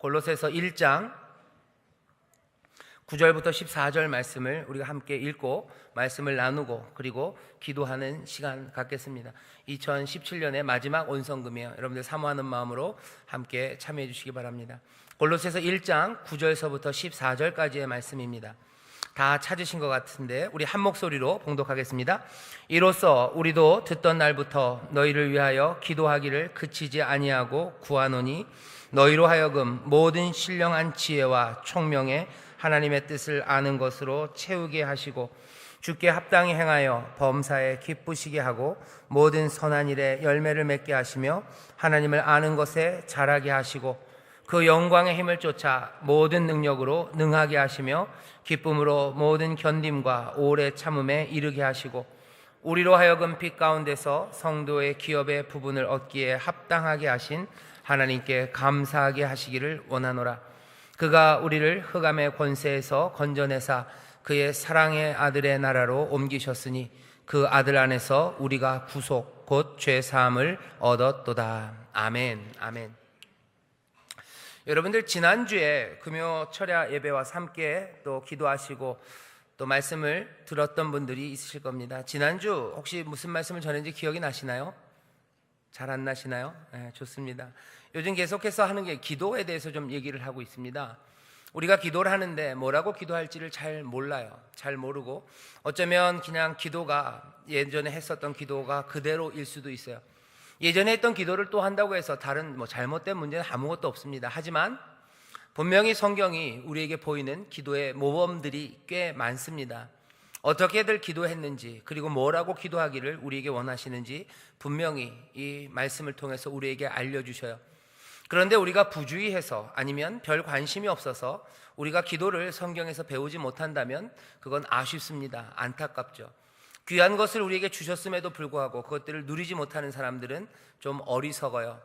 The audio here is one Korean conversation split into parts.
골로새서 1장 9절부터 14절 말씀을 우리가 함께 읽고 말씀을 나누고 그리고 기도하는 시간 갖겠습니다. 2017년의 마지막 온성금이에요. 여러분들 사모하는 마음으로 함께 참여해 주시기 바랍니다. 골로새서 1장 9절서부터 14절까지의 말씀입니다. 다 찾으신 것 같은데 우리 한 목소리로 봉독하겠습니다. 이로써 우리도 듣던 날부터 너희를 위하여 기도하기를 그치지 아니하고 구하노니 너희로 하여금 모든 신령한 지혜와 총명에 하나님의 뜻을 아는 것으로 채우게 하시고 주께 합당히 행하여 범사에 기쁘시게 하고 모든 선한 일에 열매를 맺게 하시며 하나님을 아는 것에 자라게 하시고 그 영광의 힘을 쫓아 모든 능력으로 능하게 하시며 기쁨으로 모든 견딤과 오래 참음에 이르게 하시고 우리로 하여금 빛 가운데서 성도의 기업의 부분을 얻기에 합당하게 하신 하나님께 감사하게 하시기를 원하노라. 그가 우리를 흑암의 권세에서 건져내사 그의 사랑의 아들의 나라로 옮기셨으니 그 아들 안에서 우리가 구속 곧 죄사함을 얻었도다. 아멘. 아멘. 여러분들 지난주에 금요 철야 예배와 함께 또 기도하시고 또 말씀을 들었던 분들이 있으실 겁니다. 지난주 혹시 무슨 말씀을 전했는지 기억이 나시나요? 잘 안 나시나요? 네, 좋습니다. 요즘 계속해서 하는 게 기도에 대해서 좀 얘기를 하고 있습니다. 우리가 기도를 하는데 뭐라고 기도할지를 잘 몰라요. 잘 모르고 어쩌면 그냥 기도가 예전에 했었던 기도가 그대로일 수도 있어요. 예전에 했던 기도를 또 한다고 해서 다른 잘못된 문제는 아무것도 없습니다. 하지만 분명히 성경이 우리에게 보이는 기도의 모범들이 꽤 많습니다. 어떻게들 기도했는지 그리고 뭐라고 기도하기를 우리에게 원하시는지 분명히 이 말씀을 통해서 우리에게 알려주셔요. 그런데 우리가 부주의해서 아니면 별 관심이 없어서 우리가 기도를 성경에서 배우지 못한다면 그건 아쉽습니다. 안타깝죠. 귀한 것을 우리에게 주셨음에도 불구하고 그것들을 누리지 못하는 사람들은 좀 어리석어요.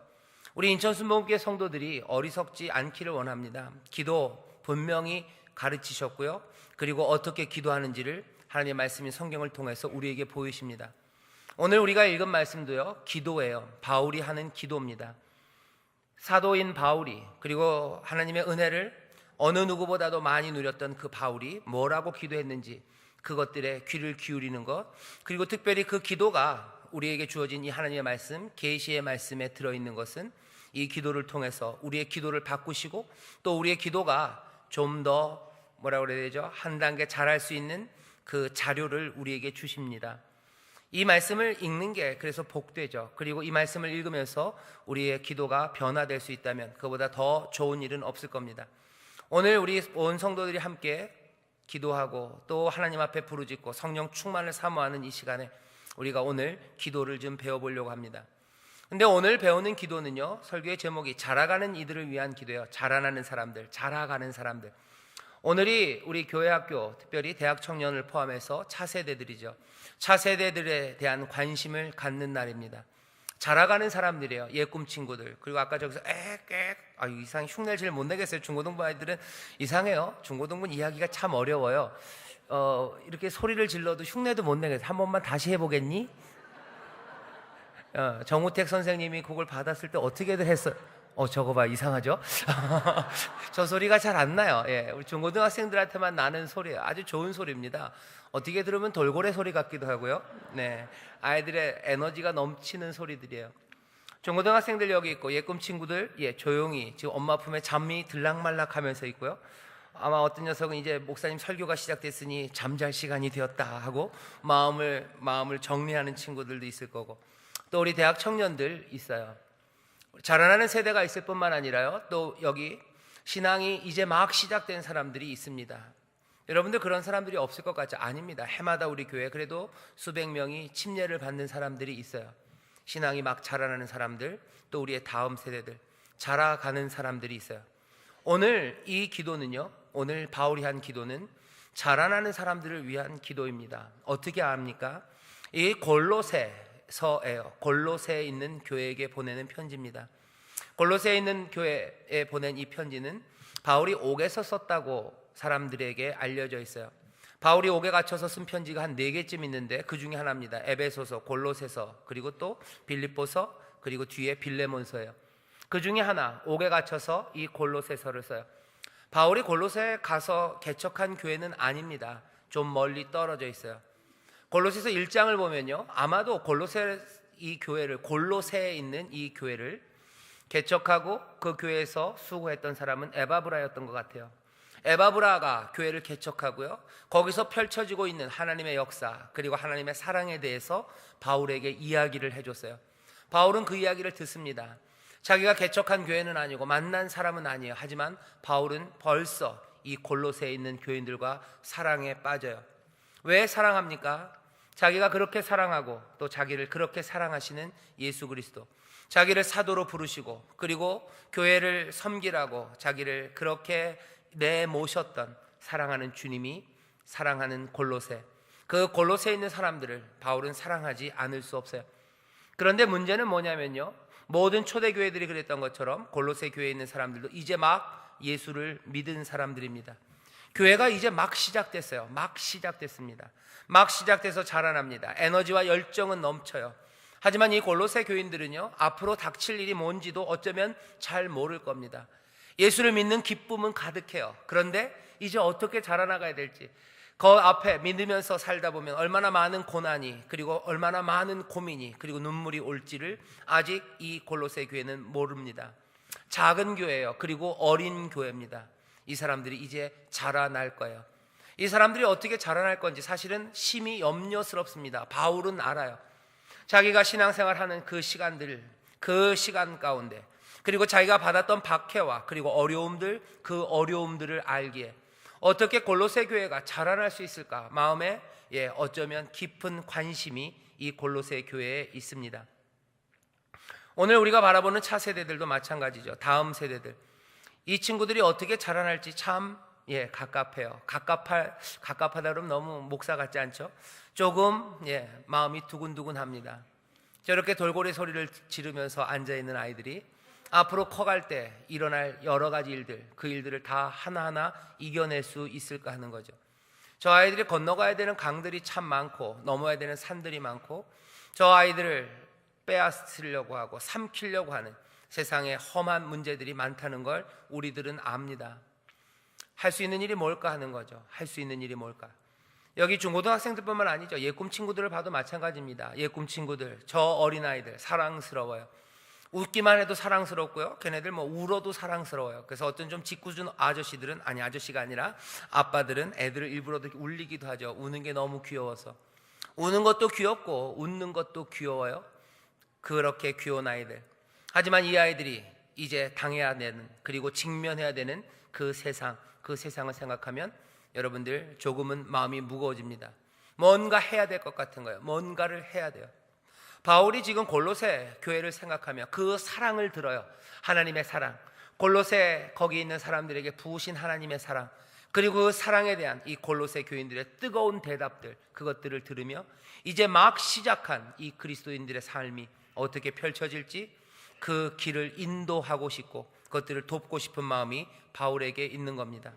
우리 인천순복음교회 성도들이 어리석지 않기를 원합니다. 기도 분명히 가르치셨고요. 그리고 어떻게 기도하는지를 하나님의 말씀인 성경을 통해서 우리에게 보이십니다. 오늘 우리가 읽은 말씀도요, 기도예요. 바울이 하는 기도입니다. 사도인 바울이 그리고 하나님의 은혜를 어느 누구보다도 많이 누렸던 그 바울이 뭐라고 기도했는지 그것들에 귀를 기울이는 것, 그리고 특별히 그 기도가 우리에게 주어진 이 하나님의 말씀, 계시의 말씀에 들어있는 것은 이 기도를 통해서 우리의 기도를 바꾸시고 또 우리의 기도가 좀 더 뭐라고 그래야 되죠? 한 단계 자랄 수 있는 그 자료를 우리에게 주십니다. 이 말씀을 읽는 게 그래서 복되죠. 그리고 이 말씀을 읽으면서 우리의 기도가 변화될 수 있다면 그보다 더 좋은 일은 없을 겁니다. 오늘 우리 온 성도들이 함께 기도하고 또 하나님 앞에 부르짖고 성령 충만을 사모하는 이 시간에 우리가 오늘 기도를 좀 배워보려고 합니다. 근데 오늘 배우는 기도는요, 설교의 제목이 자라가는 이들을 위한 기도예요. 자라나는 사람들, 자라가는 사람들. 오늘이 우리 교회 학교, 특별히 대학 청년을 포함해서 차세대들이죠. 차세대들에 대한 관심을 갖는 날입니다. 자라가는 사람들이에요. 예꿈 친구들. 그리고 아까 저기서 이상 흉내를 제일 못 내겠어요. 중고등부 아이들은 이상해요. 중고등부는 이야기가 참 어려워요. 이렇게 소리를 질러도 흉내도 못 내겠어요. 한 번만 다시 해보겠니? 정우택 선생님이 그걸 받았을 때 어떻게들 했어요? 저거 봐, 이상하죠? 저 소리가 잘 안 나요. 예, 우리 중고등학생들한테만 나는 소리예요. 아주 좋은 소리입니다. 어떻게 들으면 돌고래 소리 같기도 하고요. 네, 아이들의 에너지가 넘치는 소리들이에요. 중고등학생들 여기 있고 예꿈 친구들 조용히 지금 엄마 품에 잠이 들락말락 하면서 있고요. 아마 어떤 녀석은 이제 목사님 설교가 시작됐으니 잠잘 시간이 되었다 하고 마음을 정리하는 친구들도 있을 거고, 또 우리 대학 청년들 있어요. 자라나는 세대가 있을 뿐만 아니라요, 또 여기 신앙이 이제 막 시작된 사람들이 있습니다. 여러분들 그런 사람들이 없을 것 같죠? 아닙니다. 해마다 우리 교회 그래도 수백 명이 침례를 받는 사람들이 있어요. 신앙이 막 자라나는 사람들, 또 우리의 다음 세대들, 자라가는 사람들이 있어요. 오늘 이 기도는요, 오늘 바울이 한 기도는 자라나는 사람들을 위한 기도입니다. 어떻게 합니까? 이 골로새서예요. 골로새에 있는 교회에게 보내는 편지입니다. 골로새에 있는 교회에 보낸 이 편지는 바울이 옥에서 썼다고 사람들에게 알려져 있어요. 바울이 옥에 갇혀서 쓴 편지가 한 4개쯤 있는데 그 중에 하나입니다. 에베소서, 골로새서, 그리고 또 빌립보서, 그리고 뒤에 빌레몬서예요. 그 중에 하나, 옥에 갇혀서 이 골로새서를 써요. 바울이 골로새에 가서 개척한 교회는 아닙니다. 좀 멀리 떨어져 있어요. 골로새서 1장을 보면요, 아마도 골로새에 있는 이 교회를 개척하고 그 교회에서 수고했던 사람은 에바브라였던 것 같아요. 에바브라가 교회를 개척하고요, 거기서 펼쳐지고 있는 하나님의 역사 그리고 하나님의 사랑에 대해서 바울에게 이야기를 해줬어요. 바울은 그 이야기를 듣습니다. 자기가 개척한 교회는 아니고 만난 사람은 아니에요. 하지만 바울은 벌써 이 골로새에 있는 교인들과 사랑에 빠져요. 왜 사랑합니까? 자기가 그렇게 사랑하고 또 자기를 그렇게 사랑하시는 예수 그리스도, 자기를 사도로 부르시고 그리고 교회를 섬기라고 자기를 그렇게 내모셨던 사랑하는 주님이 사랑하는 골로새, 그 골로새에 있는 사람들을 바울은 사랑하지 않을 수 없어요. 그런데 문제는 뭐냐면요, 모든 초대교회들이 그랬던 것처럼 골로새 교회에 있는 사람들도 이제 막 예수를 믿은 사람들입니다. 교회가 이제 막 시작됐어요. 막 시작됐습니다. 막 시작돼서 자라납니다. 에너지와 열정은 넘쳐요. 하지만 이 골로새 교인들은요, 앞으로 닥칠 일이 뭔지도 어쩌면 잘 모를 겁니다. 예수를 믿는 기쁨은 가득해요. 그런데 이제 어떻게 자라나가야 될지, 그 앞에 믿으면서 살다 보면 얼마나 많은 고난이 그리고 얼마나 많은 고민이 그리고 눈물이 올지를 아직 이 골로새 교회는 모릅니다. 작은 교회예요. 그리고 어린 교회입니다. 이 사람들이 이제 자라날 거예요. 이 사람들이 어떻게 자라날 건지 사실은 심히 염려스럽습니다. 바울은 알아요. 자기가 신앙생활하는 그 시간들, 그 시간 가운데 그리고 자기가 받았던 박해와 그리고 어려움들, 그 어려움들을 알기에 어떻게 골로새 교회가 자라날 수 있을까, 마음에 어쩌면 깊은 관심이 이 골로새 교회에 있습니다. 오늘 우리가 바라보는 차세대들도 마찬가지죠. 다음 세대들, 이 친구들이 어떻게 자라날지 참 갑갑해요. 갑갑하다 그러면 너무 목사 같지 않죠? 조금 마음이 두근두근합니다. 저렇게 돌고래 소리를 지르면서 앉아있는 아이들이 앞으로 커갈 때 일어날 여러 가지 일들, 그 일들을 다 하나하나 이겨낼 수 있을까 하는 거죠. 저 아이들이 건너가야 되는 강들이 참 많고 넘어야 되는 산들이 많고, 저 아이들을 빼앗으려고 하고 삼키려고 하는 세상에 험한 문제들이 많다는 걸 우리들은 압니다. 할 수 있는 일이 뭘까 하는 거죠. 할 수 있는 일이 뭘까? 여기 중고등학생들뿐만 아니죠. 예꿈 친구들을 봐도 마찬가지입니다. 예꿈 친구들, 저 어린아이들 사랑스러워요. 웃기만 해도 사랑스럽고요, 걔네들 울어도 사랑스러워요. 그래서 어떤 좀 짓궂은 아저씨들은, 아니 아저씨가 아니라 아빠들은 애들을 일부러 울리기도 하죠. 우는 게 너무 귀여워서. 우는 것도 귀엽고 웃는 것도 귀여워요. 그렇게 귀여운 아이들. 하지만 이 아이들이 이제 당해야 되는 그리고 직면해야 되는 그 세상을 생각하면 여러분들 조금은 마음이 무거워집니다. 뭔가 해야 될 것 같은 거예요. 뭔가를 해야 돼요. 바울이 지금 골로새 교회를 생각하며 그 사랑을 들어요. 하나님의 사랑, 골로새 거기 있는 사람들에게 부으신 하나님의 사랑, 그리고 그 사랑에 대한 이 골로새 교인들의 뜨거운 대답들, 그것들을 들으며 이제 막 시작한 이 그리스도인들의 삶이 어떻게 펼쳐질지 그 길을 인도하고 싶고 그것들을 돕고 싶은 마음이 바울에게 있는 겁니다.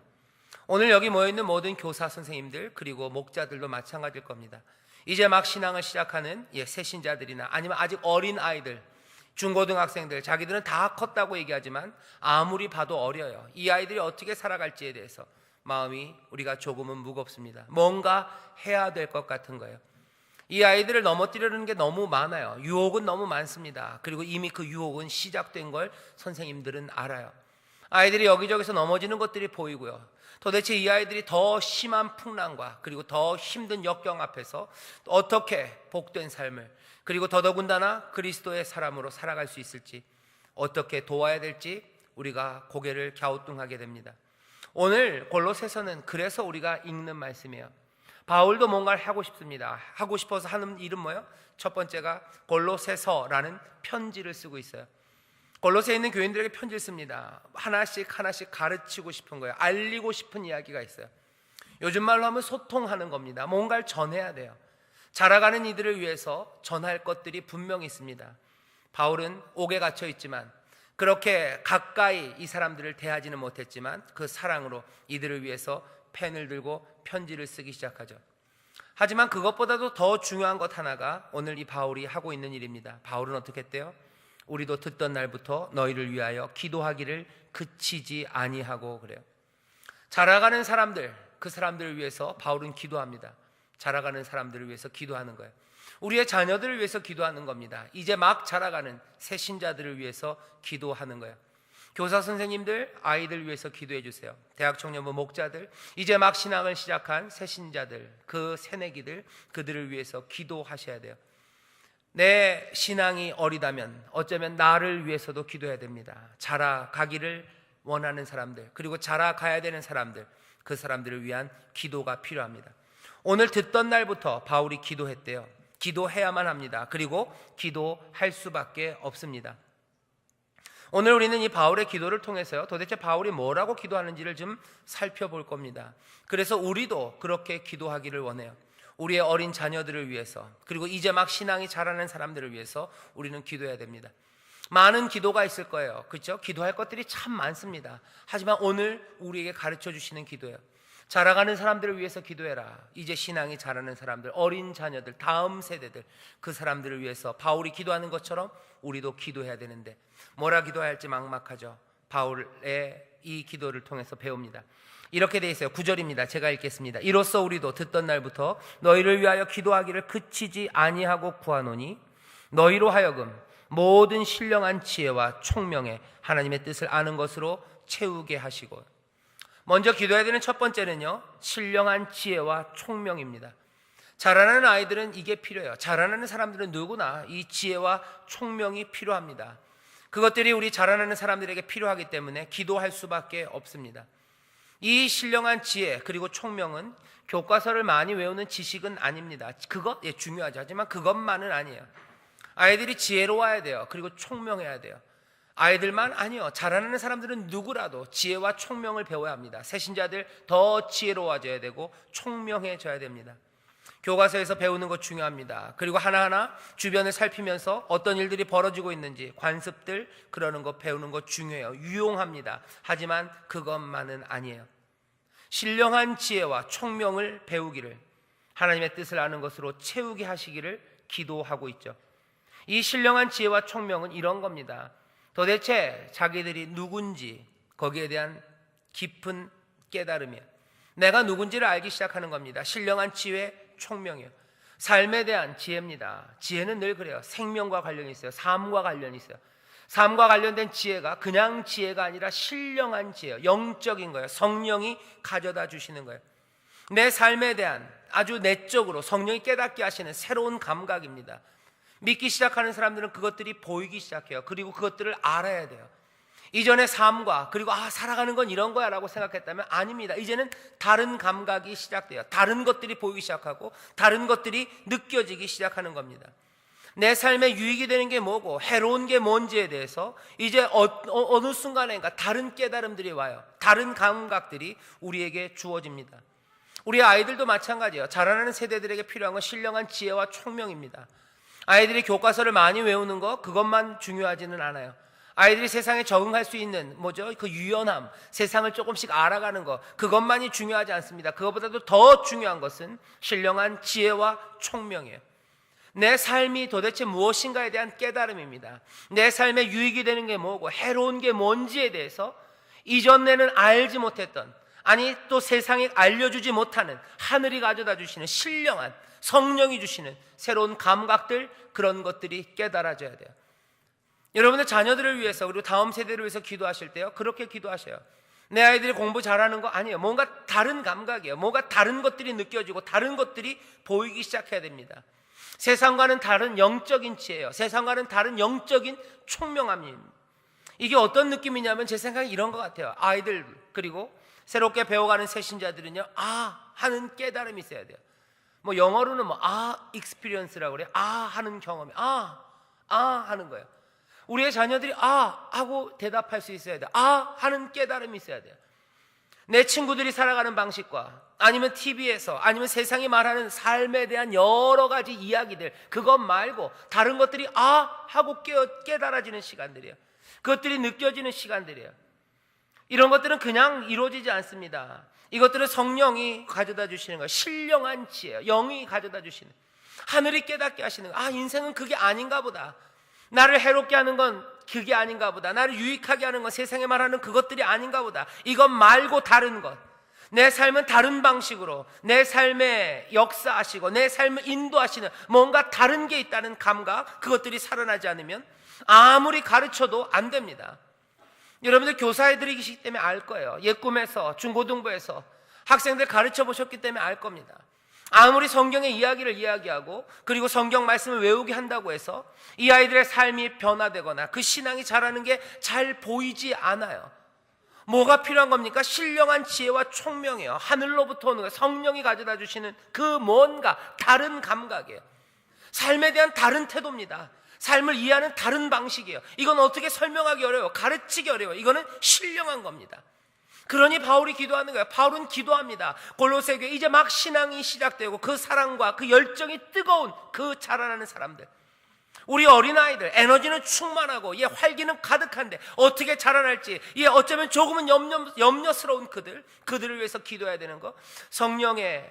오늘 여기 모여있는 모든 교사 선생님들 그리고 목자들도 마찬가지일 겁니다. 이제 막 신앙을 시작하는 새신자들이나 아니면 아직 어린 아이들, 중고등학생들, 자기들은 다 컸다고 얘기하지만 아무리 봐도 어려요. 이 아이들이 어떻게 살아갈지에 대해서 마음이 우리가 조금은 무겁습니다. 뭔가 해야 될 것 같은 거예요. 이 아이들을 넘어뜨리는 게 너무 많아요. 유혹은 너무 많습니다. 그리고 이미 그 유혹은 시작된 걸 선생님들은 알아요. 아이들이 여기저기서 넘어지는 것들이 보이고요. 도대체 이 아이들이 더 심한 풍랑과 그리고 더 힘든 역경 앞에서 어떻게 복된 삶을, 그리고 더더군다나 그리스도의 사람으로 살아갈 수 있을지, 어떻게 도와야 될지 우리가 고개를 갸우뚱하게 됩니다. 오늘 골로새서는 그래서 우리가 읽는 말씀이에요. 바울도 뭔가를 하고 싶습니다. 하고 싶어서 하는 일은 뭐예요? 첫 번째가 골로새서라는 편지를 쓰고 있어요. 골로새에 있는 교인들에게 편지를 씁니다. 하나씩 가르치고 싶은 거예요. 알리고 싶은 이야기가 있어요. 요즘 말로 하면 소통하는 겁니다. 뭔가를 전해야 돼요. 자라가는 이들을 위해서 전할 것들이 분명히 있습니다. 바울은 옥에 갇혀 있지만 그렇게 가까이 이 사람들을 대하지는 못했지만 그 사랑으로 이들을 위해서 펜을 들고 편지를 쓰기 시작하죠. 하지만 그것보다도 더 중요한 것 하나가 오늘 이 바울이 하고 있는 일입니다. 바울은 어떻게 했대요? 우리도 듣던 날부터 너희를 위하여 기도하기를 그치지 아니하고 그래요. 자라가는 사람들, 그 사람들을 위해서 바울은 기도합니다. 자라가는 사람들을 위해서 기도하는 거예요. 우리의 자녀들을 위해서 기도하는 겁니다. 이제 막 자라가는 새 신자들을 위해서 기도하는 거예요. 교사 선생님들, 아이들 위해서 기도해 주세요. 대학 청년부 목자들, 이제 막 신앙을 시작한 새 신자들, 그 새내기들, 그들을 위해서 기도하셔야 돼요. 내 신앙이 어리다면 어쩌면 나를 위해서도 기도해야 됩니다. 자라가기를 원하는 사람들, 그리고 자라가야 되는 사람들, 그 사람들을 위한 기도가 필요합니다. 오늘 듣던 날부터 바울이 기도했대요. 기도해야만 합니다. 그리고 기도할 수밖에 없습니다. 오늘 우리는 이 바울의 기도를 통해서요, 도대체 바울이 뭐라고 기도하는지를 좀 살펴볼 겁니다. 그래서 우리도 그렇게 기도하기를 원해요. 우리의 어린 자녀들을 위해서, 그리고 이제 막 신앙이 자라는 사람들을 위해서 우리는 기도해야 됩니다. 많은 기도가 있을 거예요. 그렇죠? 기도할 것들이 참 많습니다. 하지만 오늘 우리에게 가르쳐 주시는 기도예요. 자라가는 사람들을 위해서 기도해라. 이제 신앙이 자라는 사람들, 어린 자녀들, 다음 세대들, 그 사람들을 위해서 바울이 기도하는 것처럼 우리도 기도해야 되는데 뭐라 기도해야 할지 막막하죠. 바울의 이 기도를 통해서 배웁니다. 이렇게 돼 있어요. 9절입니다. 제가 읽겠습니다. 이로써 우리도 듣던 날부터 너희를 위하여 기도하기를 그치지 아니하고 구하노니 너희로 하여금 모든 신령한 지혜와 총명에 하나님의 뜻을 아는 것으로 채우게 하시고, 먼저 기도해야 되는 첫 번째는요, 신령한 지혜와 총명입니다. 자라나는 아이들은 이게 필요해요. 자라나는 사람들은 누구나 이 지혜와 총명이 필요합니다. 그것들이 우리 자라나는 사람들에게 필요하기 때문에 기도할 수밖에 없습니다. 이 신령한 지혜 그리고 총명은 교과서를 많이 외우는 지식은 아닙니다. 그것 중요하죠. 하지만 그것만은 아니에요. 아이들이 지혜로워야 돼요. 그리고 총명해야 돼요. 아이들만 아니요, 자라나는 사람들은 누구라도 지혜와 총명을 배워야 합니다. 새신자들 더 지혜로워져야 되고 총명해져야 됩니다. 교과서에서 배우는 것 중요합니다. 그리고 하나하나 주변을 살피면서 어떤 일들이 벌어지고 있는지 관습들 그러는 거 배우는 것 중요해요. 유용합니다. 하지만 그것만은 아니에요. 신령한 지혜와 총명을 배우기를, 하나님의 뜻을 아는 것으로 채우게 하시기를 기도하고 있죠. 이 신령한 지혜와 총명은 이런 겁니다. 도대체 자기들이 누군지 거기에 대한 깊은 깨달음이에요. 내가 누군지를 알기 시작하는 겁니다. 신령한 지혜, 총명이에요. 삶에 대한 지혜입니다. 지혜는 늘 그래요. 생명과 관련이 있어요. 삶과 관련이 있어요. 삶과 관련된 지혜가 그냥 지혜가 아니라 신령한 지혜예요. 영적인 거예요. 성령이 가져다 주시는 거예요. 내 삶에 대한 아주 내적으로 성령이 깨닫게 하시는 새로운 감각입니다. 믿기 시작하는 사람들은 그것들이 보이기 시작해요. 그리고 그것들을 알아야 돼요. 이전의 삶과 그리고 살아가는 건 이런 거야 라고 생각했다면 아닙니다. 이제는 다른 감각이 시작돼요. 다른 것들이 보이기 시작하고 다른 것들이 느껴지기 시작하는 겁니다. 내 삶에 유익이 되는 게 뭐고 해로운 게 뭔지에 대해서 이제 어느 순간인가 다른 깨달음들이 와요. 다른 감각들이 우리에게 주어집니다. 우리 아이들도 마찬가지예요. 자라나는 세대들에게 필요한 건 신령한 지혜와 총명입니다. 아이들이 교과서를 많이 외우는 거 그것만 중요하지는 않아요. 아이들이 세상에 적응할 수 있는 그 유연함, 세상을 조금씩 알아가는 거 그것만이 중요하지 않습니다. 그것보다도 더 중요한 것은 신령한 지혜와 총명이에요. 내 삶이 도대체 무엇인가에 대한 깨달음입니다. 내 삶에 유익이 되는 게 뭐고 해로운 게 뭔지에 대해서 이전에는 알지 못했던, 아니 또 세상에 알려주지 못하는 하늘이 가져다 주시는 신령한 성령이 주시는 새로운 감각들, 그런 것들이 깨달아져야 돼요. 여러분들 자녀들을 위해서 그리고 다음 세대를 위해서 기도하실 때요, 그렇게 기도하셔요. 내 아이들이 공부 잘하는 거 아니에요. 뭔가 다른 감각이에요. 뭔가 다른 것들이 느껴지고 다른 것들이 보이기 시작해야 됩니다. 세상과는 다른 영적인 지혜예요. 세상과는 다른 영적인 총명함입니다. 이게 어떤 느낌이냐면 제 생각에 이런 것 같아요. 아이들 그리고 새롭게 배워가는 새신자들은요, 하는 깨달음이 있어야 돼요. 영어로는 experience라고 그래요. 하는 경험이 하는 거예요. 우리의 자녀들이 하고 대답할 수 있어야 돼요. 하는 깨달음이 있어야 돼요. 내 친구들이 살아가는 방식과 아니면 TV에서 아니면 세상이 말하는 삶에 대한 여러 가지 이야기들, 그것 말고 다른 것들이 하고 깨달아지는 시간들이에요. 그것들이 느껴지는 시간들이에요. 이런 것들은 그냥 이루어지지 않습니다. 이것들은 성령이 가져다 주시는 거예요. 신령한 지혜예요. 영이 가져다 주시는, 하늘이 깨닫게 하시는 거예요. 인생은 그게 아닌가 보다. 나를 해롭게 하는 건 그게 아닌가 보다. 나를 유익하게 하는 건 세상에 말하는 그것들이 아닌가 보다. 이것 말고 다른 것, 내 삶은 다른 방식으로 내 삶에 역사하시고 내 삶을 인도하시는 뭔가 다른 게 있다는 감각, 그것들이 살아나지 않으면 아무리 가르쳐도 안 됩니다. 여러분들 교사애들이 계시기 때문에 알 거예요. 옛 꿈에서, 중고등부에서 학생들 가르쳐 보셨기 때문에 알 겁니다. 아무리 성경의 이야기를 이야기하고 그리고 성경 말씀을 외우게 한다고 해서 이 아이들의 삶이 변화되거나 그 신앙이 자라는 게 잘 보이지 않아요. 뭐가 필요한 겁니까? 신령한 지혜와 총명이에요. 하늘로부터 오는 거예요. 성령이 가져다 주시는 그 뭔가 다른 감각이에요. 삶에 대한 다른 태도입니다. 삶을 이해하는 다른 방식이에요. 이건 어떻게 설명하기 어려워요. 가르치기 어려워요. 이거는 신령한 겁니다. 그러니 바울이 기도하는 거예요. 바울은 기도합니다. 골로새 교회 이제 막 신앙이 시작되고 그 사랑과 그 열정이 뜨거운 그 자라나는 사람들, 우리 어린아이들 에너지는 충만하고 활기는 가득한데 어떻게 자라날지, 어쩌면 조금은 염려스러운 그들을 위해서 기도해야 되는 거, 성령의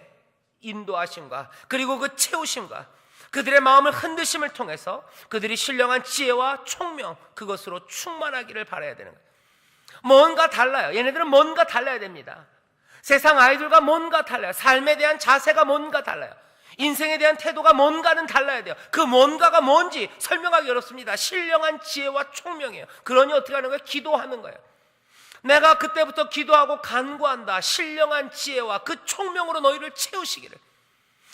인도하심과 그리고 그 채우심과 그들의 마음을 흔드심을 통해서 그들이 신령한 지혜와 총명, 그것으로 충만하기를 바라야 되는 거예요. 뭔가 달라요. 얘네들은 뭔가 달라야 됩니다. 세상 아이들과 뭔가 달라요. 삶에 대한 자세가 뭔가 달라요. 인생에 대한 태도가 뭔가는 달라야 돼요. 그 뭔가가 뭔지 설명하기 어렵습니다. 신령한 지혜와 총명이에요. 그러니 어떻게 하는 거예요? 기도하는 거예요. 내가 그때부터 기도하고 간구한다. 신령한 지혜와 그 총명으로 너희를 채우시기를.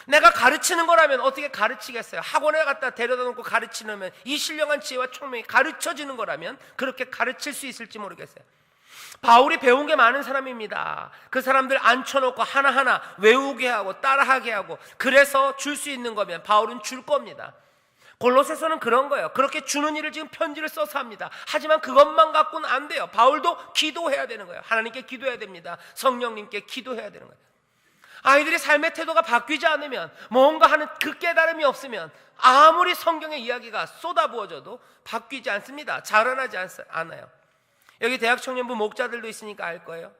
내가 가르치는 거라면 어떻게 가르치겠어요? 학원에 갖다 데려다 놓고 가르치려면 이 신령한 지혜와 총명이 가르쳐지는 거라면 그렇게 가르칠 수 있을지 모르겠어요. 바울이 배운 게 많은 사람입니다. 그 사람들 앉혀놓고 하나하나 외우게 하고 따라하게 하고, 그래서 줄 수 있는 거면 바울은 줄 겁니다. 골로새서는 그런 거예요. 그렇게 주는 일을 지금 편지를 써서 합니다. 하지만 그것만 갖고는 안 돼요. 바울도 기도해야 되는 거예요. 하나님께 기도해야 됩니다. 성령님께 기도해야 되는 거예요. 아이들의 삶의 태도가 바뀌지 않으면, 뭔가 하는 그 깨달음이 없으면 아무리 성경의 이야기가 쏟아부어져도 바뀌지 않습니다. 자라나지 않아요. 여기 대학 청년부 목자들도 있으니까 알 거예요.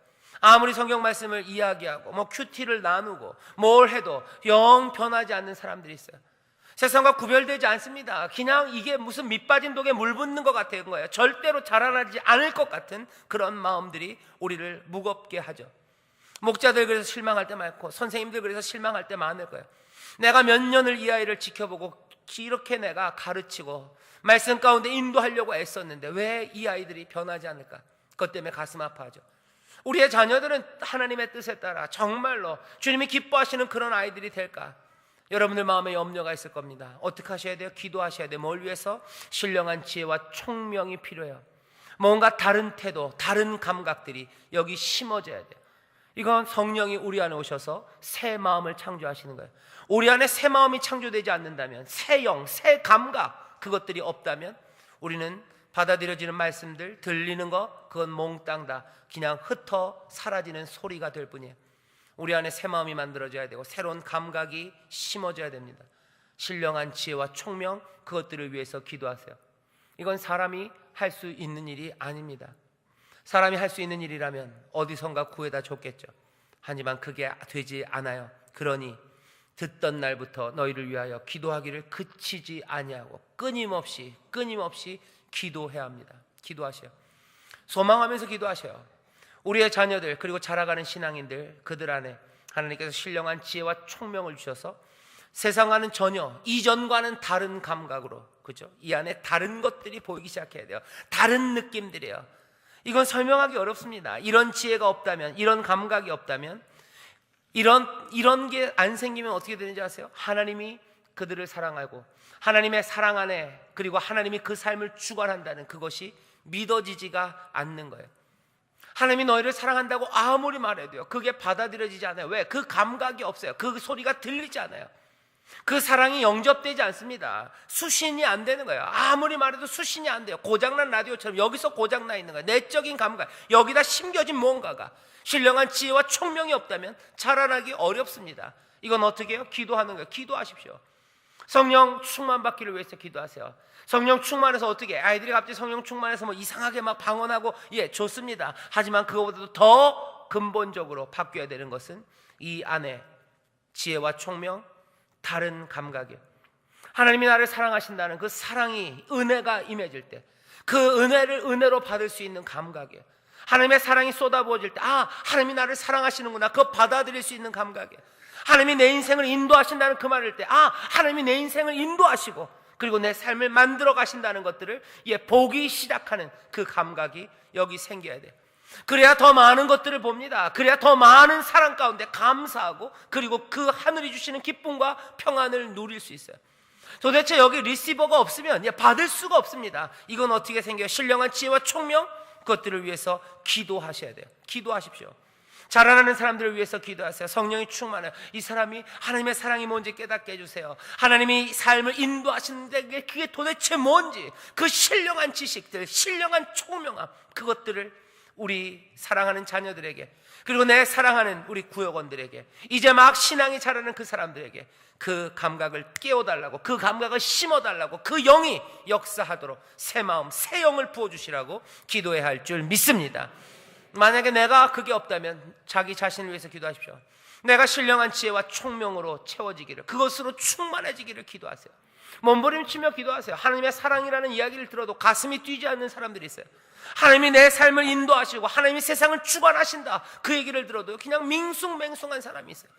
아무리 성경 말씀을 이야기하고 큐티를 나누고 뭘 해도 영 변하지 않는 사람들이 있어요. 세상과 구별되지 않습니다. 그냥 이게 무슨 밑빠진 독에 물 붓는 것 같은 거예요. 절대로 자라나지 않을 것 같은 그런 마음들이 우리를 무겁게 하죠. 목자들 그래서 실망할 때 많고, 선생님들 그래서 실망할 때 많을 거예요. 내가 몇 년을 이 아이를 지켜보고 이렇게 내가 가르치고 말씀 가운데 인도하려고 애썼는데 왜 이 아이들이 변하지 않을까? 그것 때문에 가슴 아파하죠. 우리의 자녀들은 하나님의 뜻에 따라 정말로 주님이 기뻐하시는 그런 아이들이 될까? 여러분들 마음에 염려가 있을 겁니다. 어떻게 하셔야 돼요? 기도하셔야 돼요. 뭘 위해서? 신령한 지혜와 총명이 필요해요. 뭔가 다른 태도, 다른 감각들이 여기 심어져야 돼요. 이건 성령이 우리 안에 오셔서 새 마음을 창조하시는 거예요. 우리 안에 새 마음이 창조되지 않는다면, 새 영, 새 감각, 그것들이 없다면 우리는 받아들여지는 말씀들, 들리는 거, 그건 몽땅 다 그냥 흩어 사라지는 소리가 될 뿐이에요. 우리 안에 새 마음이 만들어져야 되고 새로운 감각이 심어져야 됩니다. 신령한 지혜와 총명, 그것들을 위해서 기도하세요. 이건 사람이 할 수 있는 일이 아닙니다. 사람이 할 수 있는 일이라면 어디선가 구해다 줬겠죠. 하지만 그게 되지 않아요. 그러니 듣던 날부터 너희를 위하여 기도하기를 그치지 아니하고 끊임없이 기도해야 합니다. 기도하셔요. 소망하면서 기도하셔요. 우리의 자녀들, 그리고 자라가는 신앙인들, 그들 안에 하나님께서 신령한 지혜와 총명을 주셔서 세상과는 전혀, 이전과는 다른 감각으로, 그죠? 이 안에 다른 것들이 보이기 시작해야 돼요. 다른 느낌들이에요. 이건 설명하기 어렵습니다. 이런 지혜가 없다면, 이런 감각이 없다면, 이런 게 안 생기면 어떻게 되는지 아세요? 하나님이 그들을 사랑하고 하나님의 사랑 안에, 그리고 하나님이 그 삶을 주관한다는 그것이 믿어지지가 않는 거예요. 하나님이 너희를 사랑한다고 아무리 말해도요, 그게 받아들여지지 않아요. 왜? 그 감각이 없어요. 그 소리가 들리지 않아요. 그 사랑이 영접되지 않습니다. 수신이 안 되는 거예요. 아무리 말해도 수신이 안 돼요. 고장난 라디오처럼 여기서 고장나 있는 거예요. 내적인 감각, 여기다 심겨진 뭔가가, 신령한 지혜와 총명이 없다면 자라나기 어렵습니다. 이건 어떻게 해요? 기도하는 거예요. 기도하십시오. 성령 충만 받기를 위해서 기도하세요. 성령 충만해서 어떻게 해? 아이들이 갑자기 성령 충만해서 이상하게 막 방언하고, 좋습니다. 하지만 그거보다도 더 근본적으로 바뀌어야 되는 것은 이 안에 지혜와 총명, 다른 감각이에요. 하나님이 나를 사랑하신다는 그 사랑이, 은혜가 임해질 때, 그 은혜를 은혜로 받을 수 있는 감각이에요. 하나님의 사랑이 쏟아부어질 때, 하나님이 나를 사랑하시는구나, 그거 받아들일 수 있는 감각이에요. 하나님이 내 인생을 인도하신다는 그 말일 때, 하나님이 내 인생을 인도하시고 그리고 내 삶을 만들어 가신다는 것들을 보기 시작하는 그 감각이 여기 생겨야 돼요. 그래야 더 많은 것들을 봅니다. 그래야 더 많은 사랑 가운데 감사하고 그리고 그 하늘이 주시는 기쁨과 평안을 누릴 수 있어요. 도대체 여기 리시버가 없으면 받을 수가 없습니다. 이건 어떻게 생겨요? 신령한 지혜와 총명, 그것들을 위해서 기도하셔야 돼요. 기도하십시오. 자라나는 사람들을 위해서 기도하세요. 성령이 충만해요. 이 사람이 하나님의 사랑이 뭔지 깨닫게 해주세요. 하나님이 삶을 인도하시는데 그게 도대체 뭔지, 그 신령한 지식들, 신령한 총명함, 그것들을 우리 사랑하는 자녀들에게, 그리고 내 사랑하는 우리 구역원들에게, 이제 막 신앙이 자라는 그 사람들에게 그 감각을 깨워달라고, 그 감각을 심어달라고, 그 영이 역사하도록 새 마음, 새 영을 부어주시라고 기도해야 할 줄 믿습니다. 만약에 내가 그게 없다면 자기 자신을 위해서 기도하십시오. 내가 신령한 지혜와 총명으로 채워지기를, 그것으로 충만해지기를 기도하세요. 몸부림치며 기도하세요. 하나님의 사랑이라는 이야기를 들어도 가슴이 뛰지 않는 사람들이 있어요. 하나님이 내 삶을 인도하시고 하나님이 세상을 주관하신다, 그 얘기를 들어도 그냥 밍숭맹숭한 사람이 있어요.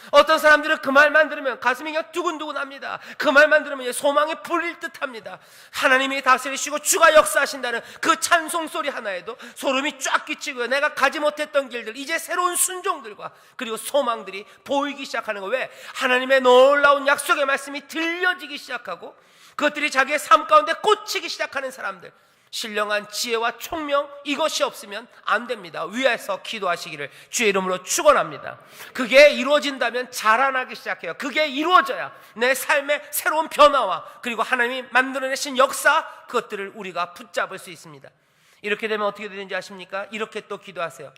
어떤 사람들은 그 말만 들으면 가슴이 그냥 두근두근합니다. 그 말만 들으면 소망이 불일 듯합니다. 하나님이 다스리시고 주가 역사하신다는 그 찬송 소리 하나에도 소름이 쫙 끼치고요. 내가 가지 못했던 길들, 이제 새로운 순종들과 그리고 소망들이 보이기 시작하는 거예요. 왜? 하나님의 놀라운 약속의 말씀이 들려지기 시작하고 그것들이 자기의 삶 가운데 꽂히기 시작하는 사람들, 신령한 지혜와 총명, 이것이 없으면 안 됩니다. 위에서 기도하시기를 주의 이름으로 축원합니다. 그게 이루어진다면 자라나기 시작해요. 그게 이루어져야 내 삶의 새로운 변화와 그리고 하나님이 만들어내신 역사, 그것들을 우리가 붙잡을 수 있습니다. 이렇게 되면 어떻게 되는지 아십니까? 이렇게 또 기도하세요.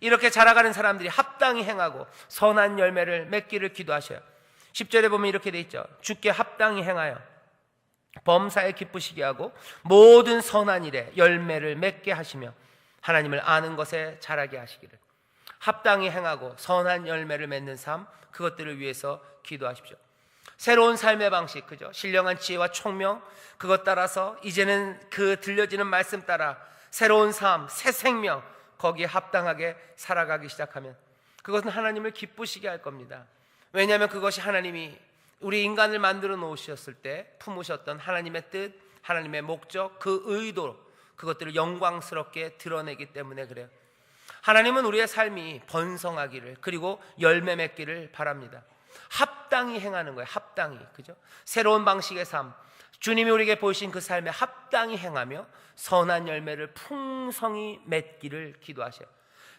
이렇게 자라가는 사람들이 합당히 행하고 선한 열매를 맺기를 기도하셔요. 10절에 보면 이렇게 돼 있죠. 주께 합당히 행하여 범사에 기쁘시게 하고 모든 선한 일에 열매를 맺게 하시며 하나님을 아는 것에 자라게 하시기를. 합당히 행하고 선한 열매를 맺는 삶, 그것들을 위해서 기도하십시오. 새로운 삶의 방식, 그죠? 신령한 지혜와 총명, 그것 따라서 이제는 그 들려지는 말씀 따라 새로운 삶, 새 생명, 거기에 합당하게 살아가기 시작하면 그것은 하나님을 기쁘시게 할 겁니다. 왜냐하면 그것이 하나님이 우리 인간을 만들어 놓으셨을 때 품으셨던 하나님의 뜻, 하나님의 목적, 그 의도, 그것들을 영광스럽게 드러내기 때문에 그래요. 하나님은 우리의 삶이 번성하기를 그리고 열매 맺기를 바랍니다. 합당히 행하는 거예요. 합당히, 그죠? 새로운 방식의 삶, 주님이 우리에게 보이신 그 삶에 합당히 행하며 선한 열매를 풍성히 맺기를 기도하셔요.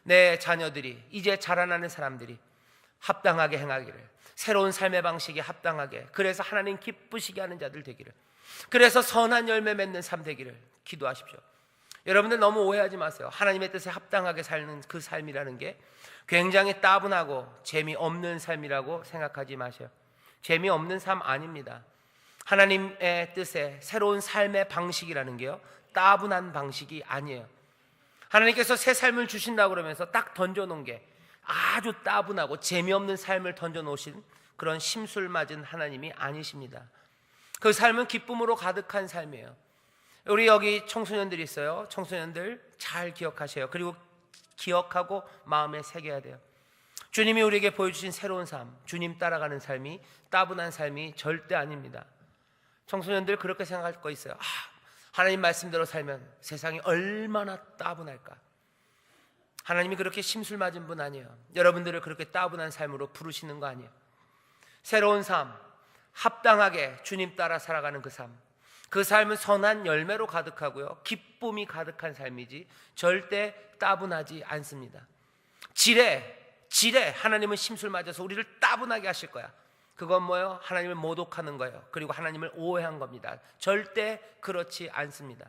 내 자녀들이, 이제 자라나는 사람들이 합당하게 행하기를, 새로운 삶의 방식에 합당하게, 그래서 하나님 기쁘시게 하는 자들 되기를, 그래서 선한 열매 맺는 삶 되기를 기도하십시오. 여러분들 너무 오해하지 마세요. 하나님의 뜻에 합당하게 사는 그 삶이라는 게 굉장히 따분하고 재미없는 삶이라고 생각하지 마세요. 재미없는 삶 아닙니다. 하나님의 뜻에 새로운 삶의 방식이라는 게요, 따분한 방식이 아니에요. 하나님께서 새 삶을 주신다고 그러면서 딱 던져놓은 게 아주 따분하고 재미없는 삶을 던져놓으신 그런 심술 맞은 하나님이 아니십니다. 그 삶은 기쁨으로 가득한 삶이에요. 우리 여기 청소년들이 있어요. 청소년들 잘 기억하세요. 그리고 기억하고 마음에 새겨야 돼요. 주님이 우리에게 보여주신 새로운 삶, 주님 따라가는 삶이 따분한 삶이 절대 아닙니다. 청소년들 그렇게 생각할 거 있어요. 하나님 말씀대로 살면 세상이 얼마나 따분할까. 하나님이 그렇게 심술 맞은 분 아니에요. 여러분들을 그렇게 따분한 삶으로 부르시는 거 아니에요. 새로운 삶, 합당하게 주님 따라 살아가는 그 삶, 그 삶은 선한 열매로 가득하고요, 기쁨이 가득한 삶이지 절대 따분하지 않습니다. 지레 하나님은 심술 맞아서 우리를 따분하게 하실 거야. 그건 뭐예요? 하나님을 모독하는 거예요. 그리고 하나님을 오해한 겁니다. 절대 그렇지 않습니다.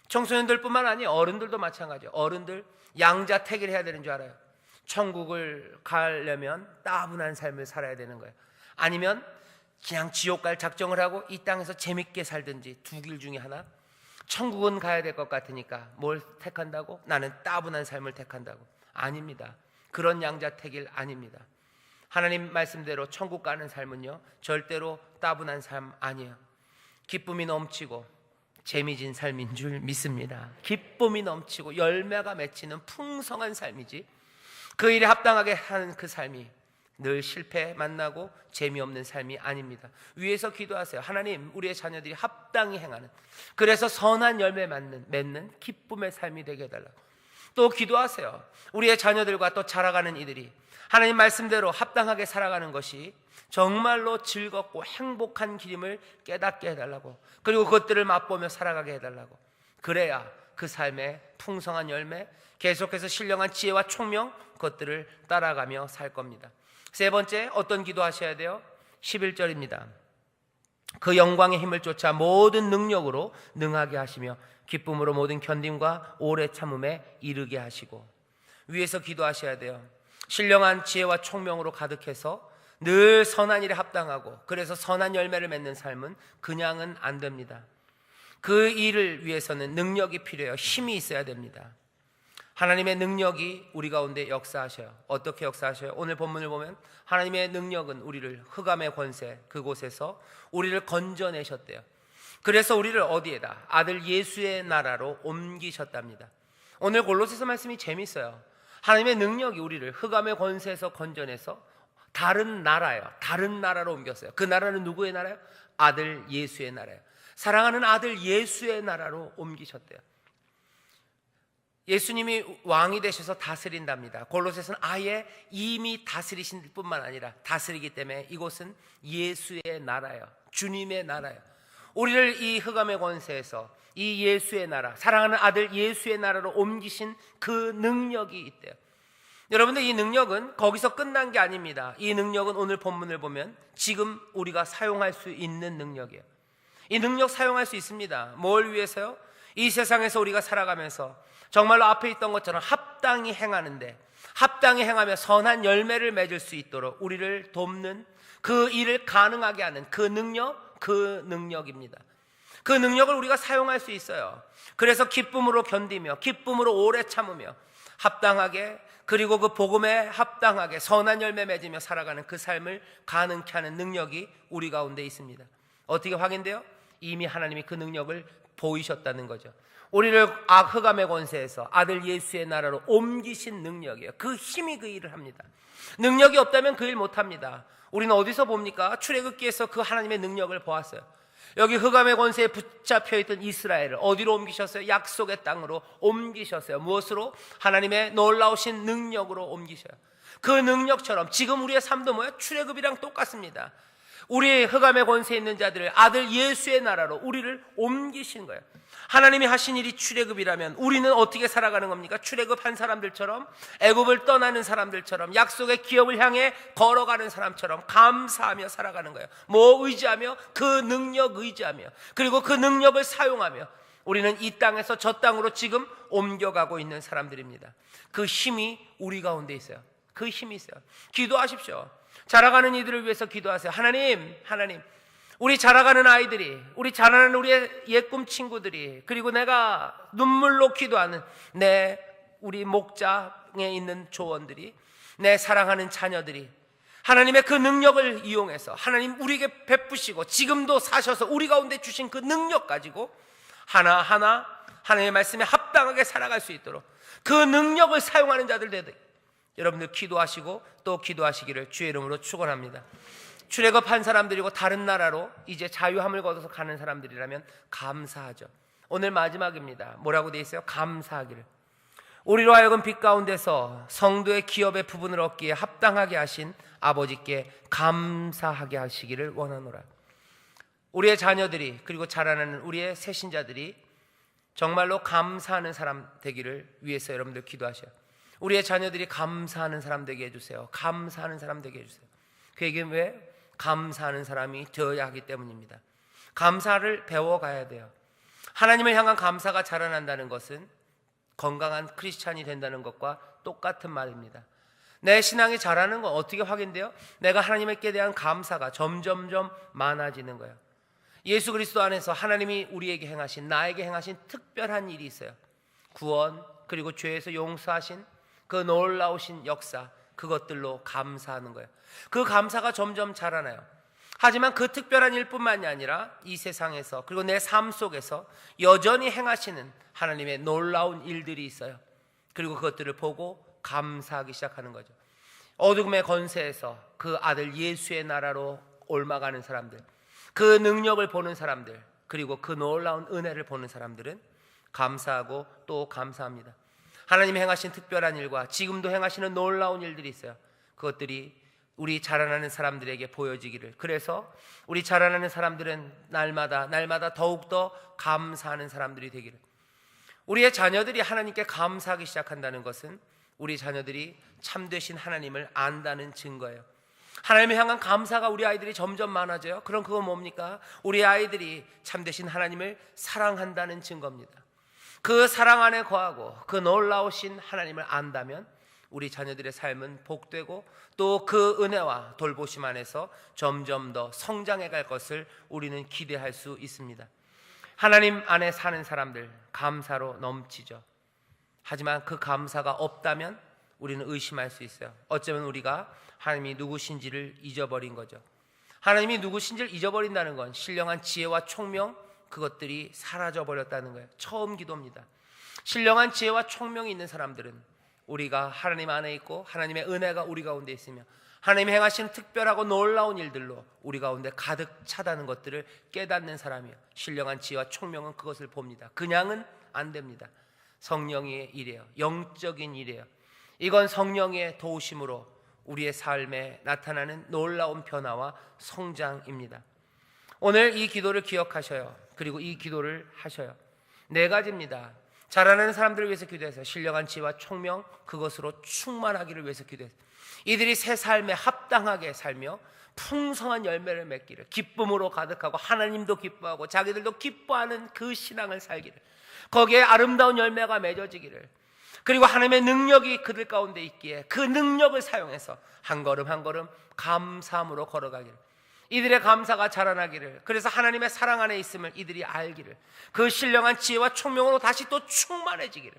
청소년들뿐만 아니에요. 어른들도 마찬가지예요. 어른들 양자택일 해야 되는 줄 알아요. 천국을 가려면 따분한 삶을 살아야 되는 거예요. 아니면 그냥 지옥 갈 작정을 하고 이 땅에서 재밌게 살든지, 두 길 중에 하나. 천국은 가야 될 것 같으니까 뭘 택한다고? 나는 따분한 삶을 택한다고. 아닙니다. 그런 양자택일 아닙니다. 하나님 말씀대로 천국 가는 삶은요, 절대로 따분한 삶 아니에요. 기쁨이 넘치고 재미진 삶인 줄 믿습니다. 기쁨이 넘치고 열매가 맺히는 풍성한 삶이지, 그 일에 합당하게 하는 그 삶이 늘 실패 만나고 재미없는 삶이 아닙니다. 위에서 기도하세요. 하나님, 우리의 자녀들이 합당히 행하는, 그래서 선한 열매 맺는 기쁨의 삶이 되게 해달라고. 또 기도하세요. 우리의 자녀들과 또 자라가는 이들이 하나님 말씀대로 합당하게 살아가는 것이 정말로 즐겁고 행복한 길임을 깨닫게 해달라고. 그리고 그것들을 맛보며 살아가게 해달라고. 그래야 그 삶의 풍성한 열매, 계속해서 신령한 지혜와 총명, 그것들을 따라가며 살 겁니다. 세 번째, 어떤 기도하셔야 돼요? 11절입니다. 그 영광의 힘을 쫓아 모든 능력으로 능하게 하시며 기쁨으로 모든 견딤과 오래 참음에 이르게 하시고. 위에서 기도하셔야 돼요. 신령한 지혜와 총명으로 가득해서 늘 선한 일에 합당하고, 그래서 선한 열매를 맺는 삶은 그냥은 안 됩니다. 그 일을 위해서는 능력이 필요해요. 힘이 있어야 됩니다. 하나님의 능력이 우리 가운데 역사하셔요. 어떻게 역사하셔요? 오늘 본문을 보면 하나님의 능력은 우리를 흑암의 권세, 그곳에서 우리를 건져내셨대요. 그래서 우리를 어디에다? 아들 예수의 나라로 옮기셨답니다. 오늘 골로새서 말씀이 재밌어요. 하나님의 능력이 우리를 흑암의 권세에서 건져내서 다른 나라예요. 다른 나라로 옮겼어요. 그 나라는 누구의 나라예요? 아들 예수의 나라예요. 사랑하는 아들 예수의 나라로 옮기셨대요. 예수님이 왕이 되셔서 다스린답니다. 골로새서는 아예 이미 다스리신 뿐만 아니라 다스리기 때문에 이곳은 예수의 나라예요. 주님의 나라예요. 우리를 이 흑암의 권세에서 이 예수의 나라, 사랑하는 아들 예수의 나라로 옮기신 그 능력이 있대요. 여러분들, 이 능력은 거기서 끝난 게 아닙니다. 이 능력은 오늘 본문을 보면 지금 우리가 사용할 수 있는 능력이에요. 이 능력 사용할 수 있습니다. 뭘 위해서요? 이 세상에서 우리가 살아가면서 정말로 앞에 있던 것처럼 합당히 행하는데, 합당히 행하며 선한 열매를 맺을 수 있도록 우리를 돕는, 그 일을 가능하게 하는 그 능력입니다. 그 능력을 우리가 사용할 수 있어요. 그래서 기쁨으로 견디며 기쁨으로 오래 참으며 합당하게, 그리고 그 복음에 합당하게 선한 열매 맺으며 살아가는 그 삶을 가능케 하는 능력이 우리 가운데 있습니다. 어떻게 확인돼요? 이미 하나님이 그 능력을 보이셨다는 거죠. 우리를 흑암의 권세에서 아들 예수의 나라로 옮기신 능력이에요. 그 힘이 그 일을 합니다. 능력이 없다면 그 일 못합니다. 우리는 어디서 봅니까? 출애굽기에서 그 하나님의 능력을 보았어요. 여기 흑암의 권세에 붙잡혀 있던 이스라엘을 어디로 옮기셨어요? 약속의 땅으로 옮기셨어요. 무엇으로? 하나님의 놀라우신 능력으로 옮기셔요. 그 능력처럼 지금 우리의 삶도 뭐예요? 출애굽이랑 똑같습니다. 우리 흑암의 권세에 있는 자들을 아들 예수의 나라로 우리를 옮기신 거예요. 하나님이 하신 일이 출애굽이라면 우리는 어떻게 살아가는 겁니까? 출애굽한 사람들처럼, 애굽을 떠나는 사람들처럼, 약속의 기업을 향해 걸어가는 사람처럼 감사하며 살아가는 거예요. 뭐 의지하며? 그 능력 의지하며, 그리고 그 능력을 사용하며 우리는 이 땅에서 저 땅으로 지금 옮겨가고 있는 사람들입니다. 그 힘이 우리 가운데 있어요. 그 힘이 있어요. 기도하십시오. 자라가는 이들을 위해서 기도하세요. 하나님, 우리 자라가는 아이들이, 우리 자라는 우리의 옛꿈 친구들이, 그리고 내가 눈물로 기도하는 우리 목장에 있는 조원들이, 내 사랑하는 자녀들이 하나님의 그 능력을 이용해서 하나님 우리에게 베푸시고 지금도 사셔서 우리 가운데 주신 그 능력 가지고 하나하나 하나님의 말씀에 합당하게 살아갈 수 있도록 그 능력을 사용하는 자들 되되, 여러분들 기도하시고 또 기도하시기를 주의 이름으로 축원합니다. 출애굽한 사람들이고 다른 나라로 이제 자유함을 거둬서 가는 사람들이라면 감사하죠. 오늘 마지막입니다. 뭐라고 돼 있어요? 감사하기를. 우리로 하여금 빛 가운데서 성도의 기업의 부분을 얻기에 합당하게 하신 아버지께 감사하게 하시기를 원하노라. 우리의 자녀들이, 그리고 자라나는 우리의 새신자들이 정말로 감사하는 사람 되기를 위해서 여러분들 기도하셔요. 우리의 자녀들이 감사하는 사람 되게 해주세요. 감사하는 사람 되게 해주세요. 그에게 왜? 감사하는 사람이 되어야 하기 때문입니다. 감사를 배워가야 돼요. 하나님을 향한 감사가 자라난다는 것은 건강한 크리스찬이 된다는 것과 똑같은 말입니다. 내 신앙이 자라는 건 어떻게 확인돼요? 내가 하나님께 대한 감사가 점점점 많아지는 거예요. 예수 그리스도 안에서 하나님이 우리에게 행하신, 나에게 행하신 특별한 일이 있어요. 구원, 그리고 죄에서 용서하신 그 놀라우신 역사, 그것들로 감사하는 거예요. 그 감사가 점점 자라나요. 하지만 그 특별한 일뿐만이 아니라 이 세상에서 그리고 내 삶 속에서 여전히 행하시는 하나님의 놀라운 일들이 있어요. 그리고 그것들을 보고 감사하기 시작하는 거죠. 어둠의 권세에서 그 아들 예수의 나라로 옮아가는 사람들, 그 능력을 보는 사람들, 그리고 그 놀라운 은혜를 보는 사람들은 감사하고 또 감사합니다. 하나님이 행하신 특별한 일과 지금도 행하시는 놀라운 일들이 있어요. 그것들이 우리 자라나는 사람들에게 보여지기를, 그래서 우리 자라나는 사람들은 날마다 더욱더 감사하는 사람들이 되기를. 우리의 자녀들이 하나님께 감사하기 시작한다는 것은 우리 자녀들이 참되신 하나님을 안다는 증거예요. 하나님을 향한 감사가 우리 아이들이 점점 많아져요. 그럼 그건 뭡니까? 우리 아이들이 참되신 하나님을 사랑한다는 증거입니다. 그 사랑 안에 거하고 그 놀라우신 하나님을 안다면 우리 자녀들의 삶은 복되고 또 그 은혜와 돌보심 안에서 점점 더 성장해 갈 것을 우리는 기대할 수 있습니다. 하나님 안에 사는 사람들 감사로 넘치죠. 하지만 그 감사가 없다면 우리는 의심할 수 있어요. 어쩌면 우리가 하나님이 누구신지를 잊어버린 거죠. 하나님이 누구신지를 잊어버린다는 건 신령한 지혜와 총명, 그것들이 사라져버렸다는 거예요. 처음 기도입니다. 신령한 지혜와 총명이 있는 사람들은 우리가 하나님 안에 있고 하나님의 은혜가 우리 가운데 있으며 하나님이 행하시는 특별하고 놀라운 일들로 우리 가운데 가득 차다는 것들을 깨닫는 사람이에요. 신령한 지혜와 총명은 그것을 봅니다. 그냥은 안 됩니다. 성령의 일이에요. 영적인 일이에요. 이건 성령의 도우심으로 우리의 삶에 나타나는 놀라운 변화와 성장입니다. 오늘 이 기도를 기억하셔요. 그리고 이 기도를 하셔요. 4가지입니다. 자라나는 사람들을 위해서 기도해서 신령한 지혜와 총명, 그것으로 충만하기를 위해서 기도해서 이들이 새 삶에 합당하게 살며 풍성한 열매를 맺기를, 기쁨으로 가득하고 하나님도 기뻐하고 자기들도 기뻐하는 그 신앙을 살기를, 거기에 아름다운 열매가 맺어지기를, 그리고 하나님의 능력이 그들 가운데 있기에 그 능력을 사용해서 한 걸음 한 걸음 감사함으로 걸어가기를, 이들의 감사가 자라나기를, 그래서 하나님의 사랑 안에 있음을 이들이 알기를, 그 신령한 지혜와 총명으로 다시 또 충만해지기를,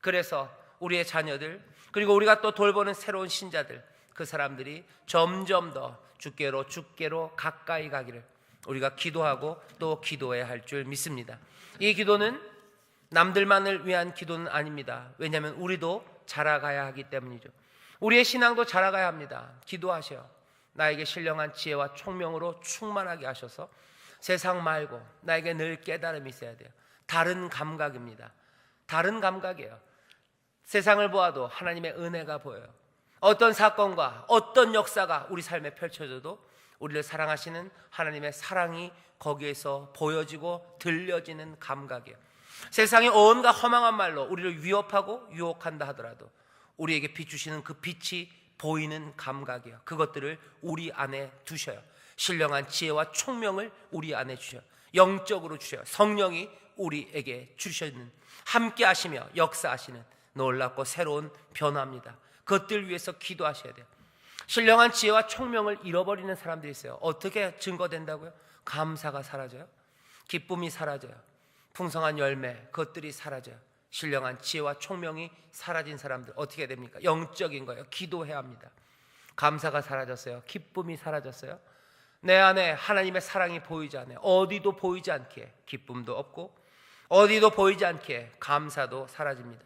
그래서 우리의 자녀들 그리고 우리가 또 돌보는 새로운 신자들, 그 사람들이 점점 더 주께로 가까이 가기를 우리가 기도하고 또 기도해야 할 줄 믿습니다. 이 기도는 남들만을 위한 기도는 아닙니다. 왜냐하면 우리도 자라가야 하기 때문이죠. 우리의 신앙도 자라가야 합니다. 기도하셔요. 나에게 신령한 지혜와 총명으로 충만하게 하셔서 세상 말고 나에게 늘 깨달음이 있어야 돼요. 다른 감각입니다. 다른 감각이에요. 세상을 보아도 하나님의 은혜가 보여요. 어떤 사건과 어떤 역사가 우리 삶에 펼쳐져도 우리를 사랑하시는 하나님의 사랑이 거기에서 보여지고 들려지는 감각이에요. 세상의 온갖 허망한 말로 우리를 위협하고 유혹한다 하더라도 우리에게 비추시는 그 빛이 보이는 감각이에요. 그것들을 우리 안에 두셔요. 신령한 지혜와 총명을 우리 안에 주셔요. 영적으로 주셔요. 성령이 우리에게 주시는, 함께 하시며 역사하시는 놀랍고 새로운 변화입니다. 그것들 위해서 기도하셔야 돼요. 신령한 지혜와 총명을 잃어버리는 사람들이 있어요. 어떻게 증거된다고요? 감사가 사라져요. 기쁨이 사라져요. 풍성한 열매, 그것들이 사라져요. 신령한 지혜와 총명이 사라진 사람들 어떻게 됩니까? 영적인 거예요. 기도해야 합니다. 감사가 사라졌어요. 기쁨이 사라졌어요. 내 안에 하나님의 사랑이 보이지 않아요. 어디도 보이지 않게 기쁨도 없고 어디도 보이지 않게 감사도 사라집니다.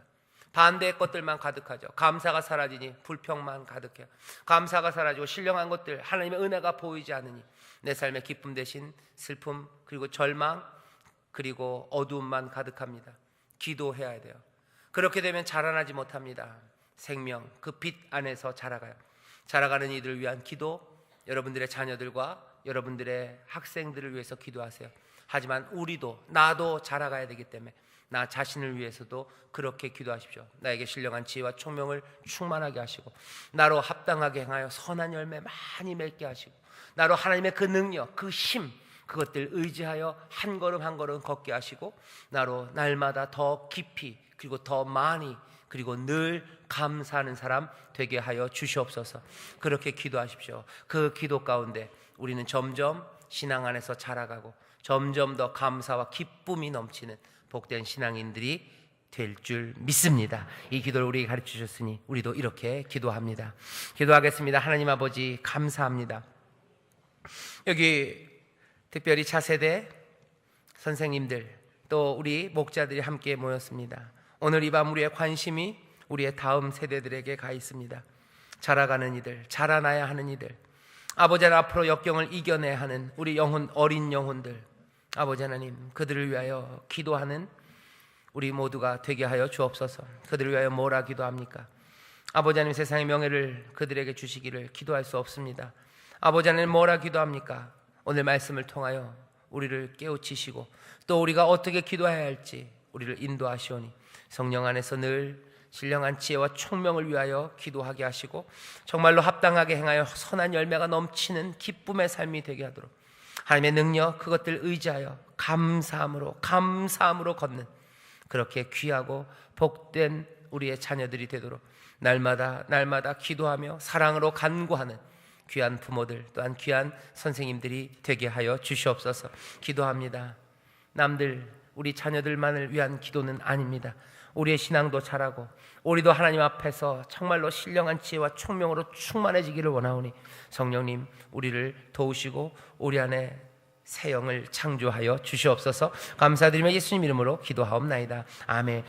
반대의 것들만 가득하죠. 감사가 사라지니 불평만 가득해요. 감사가 사라지고 신령한 것들, 하나님의 은혜가 보이지 않으니 내 삶의 기쁨 대신 슬픔, 그리고 절망, 그리고 어두움만 가득합니다. 기도해야 돼요. 그렇게 되면 자라나지 못합니다. 생명, 그 빛 안에서 자라가요. 자라가는 이들을 위한 기도, 여러분들의 자녀들과 여러분들의 학생들을 위해서 기도하세요. 하지만 우리도, 나도 자라가야 되기 때문에 나 자신을 위해서도 그렇게 기도하십시오. 나에게 신령한 지혜와 총명을 충만하게 하시고 나로 합당하게 행하여 선한 열매 많이 맺게 하시고 나로 하나님의 그 능력, 그 힘, 그것들 의지하여 한 걸음 한 걸음 걷게 하시고 나로 날마다 더 깊이 그리고 더 많이 그리고 늘 감사하는 사람 되게 하여 주시옵소서. 그렇게 기도하십시오. 그 기도 가운데 우리는 점점 신앙 안에서 자라가고 점점 더 감사와 기쁨이 넘치는 복된 신앙인들이 될 줄 믿습니다. 이 기도를 우리에게 가르쳐 주셨으니 우리도 이렇게 기도합니다. 기도하겠습니다. 하나님 아버지 감사합니다. 여기 특별히 차세대 선생님들 또 우리 목자들이 함께 모였습니다. 오늘 이 밤 우리의 관심이 우리의 다음 세대들에게 가 있습니다. 자라가는 이들, 자라나야 하는 이들, 아버지 하나님 앞으로 역경을 이겨내야 하는 우리 영혼, 어린 영혼들, 아버지 하나님 그들을 위하여 기도하는 우리 모두가 되게 하여 주옵소서. 그들을 위하여 뭐라 기도합니까? 아버지 하나님 세상의 명예를 그들에게 주시기를 기도할 수 없습니다. 아버지 하나님 뭐라 기도합니까? 오늘 말씀을 통하여 우리를 깨우치시고 또 우리가 어떻게 기도해야 할지 우리를 인도하시오니 성령 안에서 늘 신령한 지혜와 총명을 위하여 기도하게 하시고 정말로 합당하게 행하여 선한 열매가 넘치는 기쁨의 삶이 되게 하도록 하나님의 능력 그것들 의지하여 감사함으로 걷는 그렇게 귀하고 복된 우리의 자녀들이 되도록 날마다 기도하며 사랑으로 간구하는 귀한 부모들 또한 귀한 선생님들이 되게 하여 주시옵소서. 기도합니다. 남들 우리 자녀들만을 위한 기도는 아닙니다. 우리의 신앙도 자라고 우리도 하나님 앞에서 정말로 신령한 지혜와 총명으로 충만해지기를 원하오니 성령님 우리를 도우시고 우리 안에 새 영을 창조하여 주시옵소서. 감사드리며 예수님 이름으로 기도하옵나이다. 아멘.